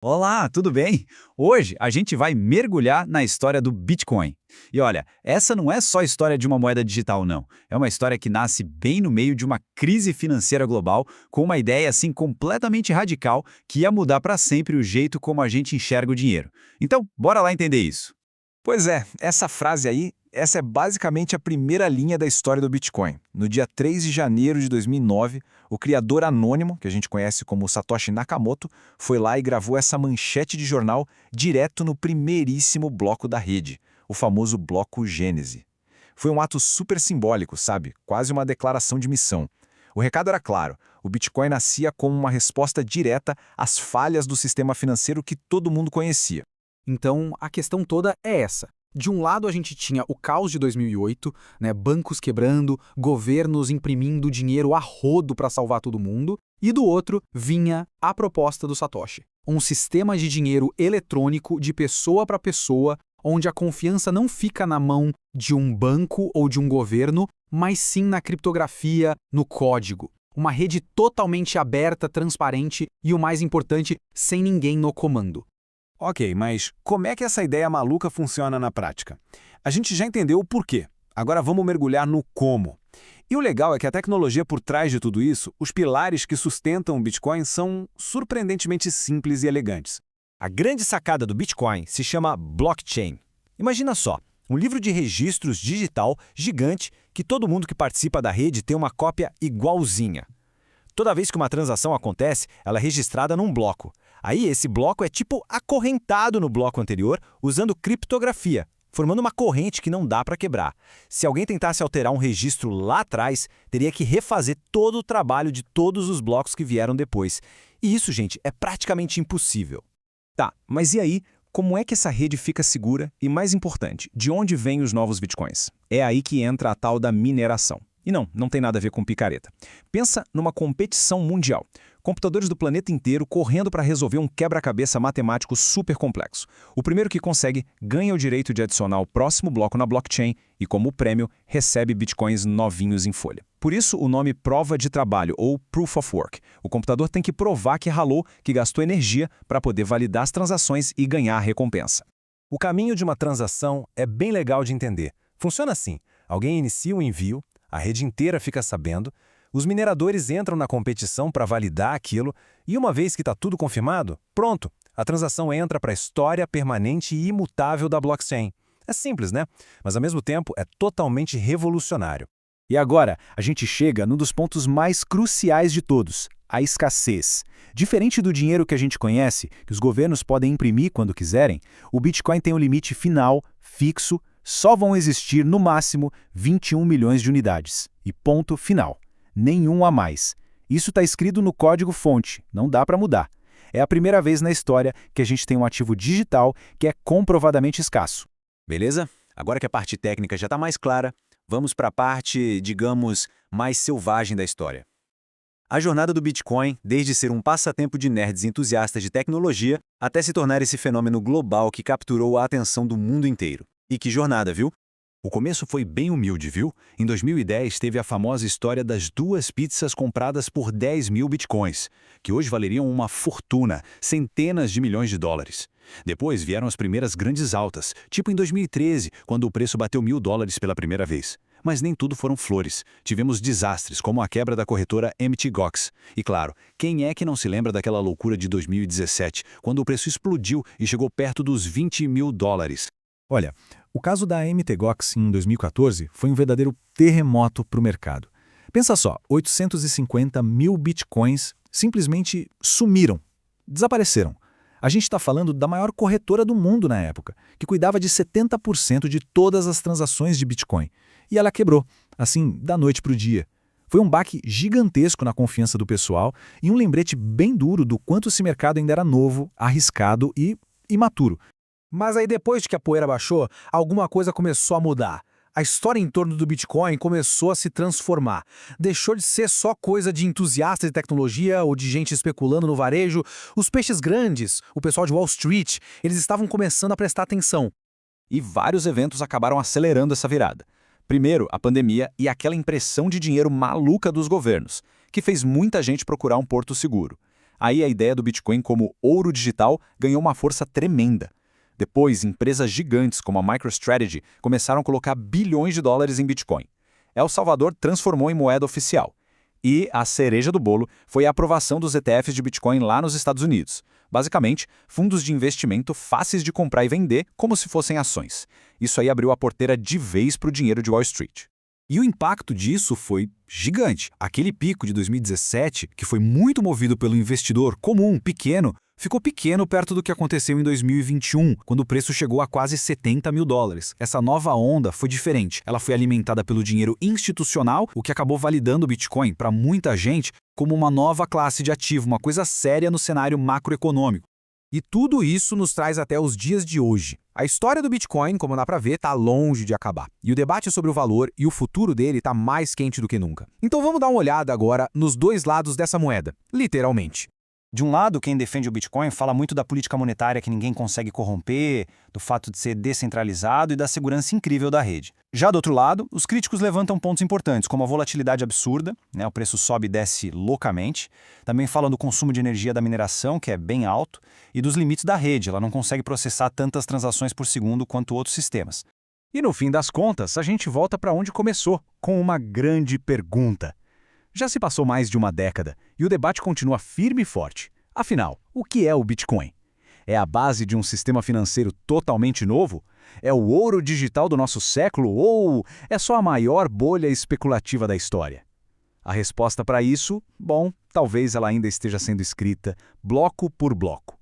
Olá, tudo bem? Hoje a gente vai mergulhar na história do Bitcoin. E olha, essa não é só a história de uma moeda digital, não. É uma história que nasce bem no meio de uma crise financeira global, com uma ideia assim completamente radical que ia mudar para sempre o jeito como a gente enxerga o dinheiro. Então, bora lá entender isso. Pois é, essa frase aí, essa é basicamente a primeira linha da história do Bitcoin. No dia 3 de janeiro de 2009, o criador anônimo, que a gente conhece como Satoshi Nakamoto, foi lá e gravou essa manchete de jornal direto no primeiríssimo bloco da rede, o famoso bloco Gênese. Foi um ato super simbólico, sabe? Quase uma declaração de missão. O recado era claro, o Bitcoin nascia como uma resposta direta às falhas do sistema financeiro que todo mundo conhecia. Então, a questão toda é essa. De um lado, a gente tinha o caos de 2008, né, bancos quebrando, governos imprimindo dinheiro a rodo para salvar todo mundo, e do outro vinha a proposta do Satoshi. Um sistema de dinheiro eletrônico de pessoa para pessoa, onde a confiança não fica na mão de um banco ou de um governo, mas sim na criptografia, no código. Uma rede totalmente aberta, transparente e, o mais importante, sem ninguém no comando. Ok, mas como é que essa ideia maluca funciona na prática? A gente já entendeu o porquê. Agora vamos mergulhar no como. E o legal é que a tecnologia por trás de tudo isso, os pilares que sustentam o Bitcoin são surpreendentemente simples e elegantes. A grande sacada do Bitcoin se chama blockchain. Imagina só, um livro de registros digital gigante que todo mundo que participa da rede tem uma cópia igualzinha. Toda vez que uma transação acontece, ela é registrada num bloco. Aí esse bloco é tipo acorrentado no bloco anterior usando criptografia, formando uma corrente que não dá para quebrar. Se alguém tentasse alterar um registro lá atrás, teria que refazer todo o trabalho de todos os blocos que vieram depois. E isso, gente, é praticamente impossível. Tá, mas e aí? Como é que essa rede fica segura? E mais importante, de onde vêm os novos bitcoins? É aí que entra a tal da mineração. E não tem nada a ver com picareta. Pensa numa competição mundial. Computadores do planeta inteiro correndo para resolver um quebra-cabeça matemático super complexo. O primeiro que consegue ganha o direito de adicionar o próximo bloco na blockchain e, como prêmio, recebe bitcoins novinhos em folha. Por isso, o nome prova de trabalho, ou Proof of Work. O computador tem que provar que ralou, que gastou energia para poder validar as transações e ganhar a recompensa. O caminho de uma transação é bem legal de entender. Funciona assim: alguém inicia o envio, a rede inteira fica sabendo, os mineradores entram na competição para validar aquilo e, uma vez que está tudo confirmado, pronto, a transação entra para a história permanente e imutável da blockchain. É simples, né? Mas, ao mesmo tempo, é totalmente revolucionário. E agora, a gente chega num dos pontos mais cruciais de todos, a escassez. Diferente do dinheiro que a gente conhece, que os governos podem imprimir quando quiserem, o Bitcoin tem um limite final, fixo. Só vão existir, no máximo, 21 milhões de unidades. E ponto final. Nenhum a mais. Isso está escrito no código-fonte, não dá para mudar. É a primeira vez na história que a gente tem um ativo digital que é comprovadamente escasso. Beleza? Agora que a parte técnica já está mais clara, vamos para a parte, digamos, mais selvagem da história. A jornada do Bitcoin, desde ser um passatempo de nerds entusiastas de tecnologia, até se tornar esse fenômeno global que capturou a atenção do mundo inteiro. E que jornada, viu? O começo foi bem humilde, viu? Em 2010 teve a famosa história das 2 pizzas compradas por 10 mil bitcoins, que hoje valeriam uma fortuna, centenas de milhões de dólares. Depois vieram as primeiras grandes altas, tipo em 2013, quando o preço bateu $1.000 pela primeira vez. Mas nem tudo foram flores. Tivemos desastres, como a quebra da corretora Mt. Gox. E claro, quem é que não se lembra daquela loucura de 2017, quando o preço explodiu e chegou perto dos $20 mil? Olha, o caso da MTGOX em 2014 foi um verdadeiro terremoto para o mercado. Pensa só, 850 mil bitcoins simplesmente sumiram, desapareceram. A gente está falando da maior corretora do mundo na época, que cuidava de 70% de todas as transações de Bitcoin. E ela quebrou, assim, da noite para o dia. Foi um baque gigantesco na confiança do pessoal e um lembrete bem duro do quanto esse mercado ainda era novo, arriscado e imaturo. Mas aí depois de que a poeira baixou, alguma coisa começou a mudar. A história em torno do Bitcoin começou a se transformar. Deixou de ser só coisa de entusiastas de tecnologia ou de gente especulando no varejo. Os peixes grandes, o pessoal de Wall Street, eles estavam começando a prestar atenção. E vários eventos acabaram acelerando essa virada. Primeiro, a pandemia e aquela impressão de dinheiro maluca dos governos, que fez muita gente procurar um porto seguro. Aí a ideia do Bitcoin como ouro digital ganhou uma força tremenda. Depois, empresas gigantes como a MicroStrategy começaram a colocar bilhões de dólares em Bitcoin. El Salvador transformou em moeda oficial. E a cereja do bolo foi a aprovação dos ETFs de Bitcoin lá nos Estados Unidos. Basicamente, fundos de investimento fáceis de comprar e vender como se fossem ações. Isso aí abriu a porteira de vez para o dinheiro de Wall Street. E o impacto disso foi gigante. Aquele pico de 2017, que foi muito movido pelo investidor comum, pequeno, ficou pequeno perto do que aconteceu em 2021, quando o preço chegou a quase 70 mil dólares. Essa nova onda foi diferente. Ela foi alimentada pelo dinheiro institucional, o que acabou validando o Bitcoin para muita gente como uma nova classe de ativo, uma coisa séria no cenário macroeconômico. E tudo isso nos traz até os dias de hoje. A história do Bitcoin, como dá para ver, está longe de acabar. E o debate sobre o valor e o futuro dele está mais quente do que nunca. Então vamos dar uma olhada agora nos dois lados dessa moeda, literalmente. De um lado, quem defende o Bitcoin fala muito da política monetária que ninguém consegue corromper, do fato de ser descentralizado e da segurança incrível da rede. Já do outro lado, os críticos levantam pontos importantes, como a volatilidade absurda, o preço sobe e desce loucamente. Também falam do consumo de energia da mineração, que é bem alto, e dos limites da rede, ela não consegue processar tantas transações por segundo quanto outros sistemas. E no fim das contas, a gente volta para onde começou, com uma grande pergunta. Já se passou mais de uma década e o debate continua firme e forte. Afinal, o que é o Bitcoin? É a base de um sistema financeiro totalmente novo? É o ouro digital do nosso século ou é só a maior bolha especulativa da história? A resposta para isso, bom, talvez ela ainda esteja sendo escrita bloco por bloco.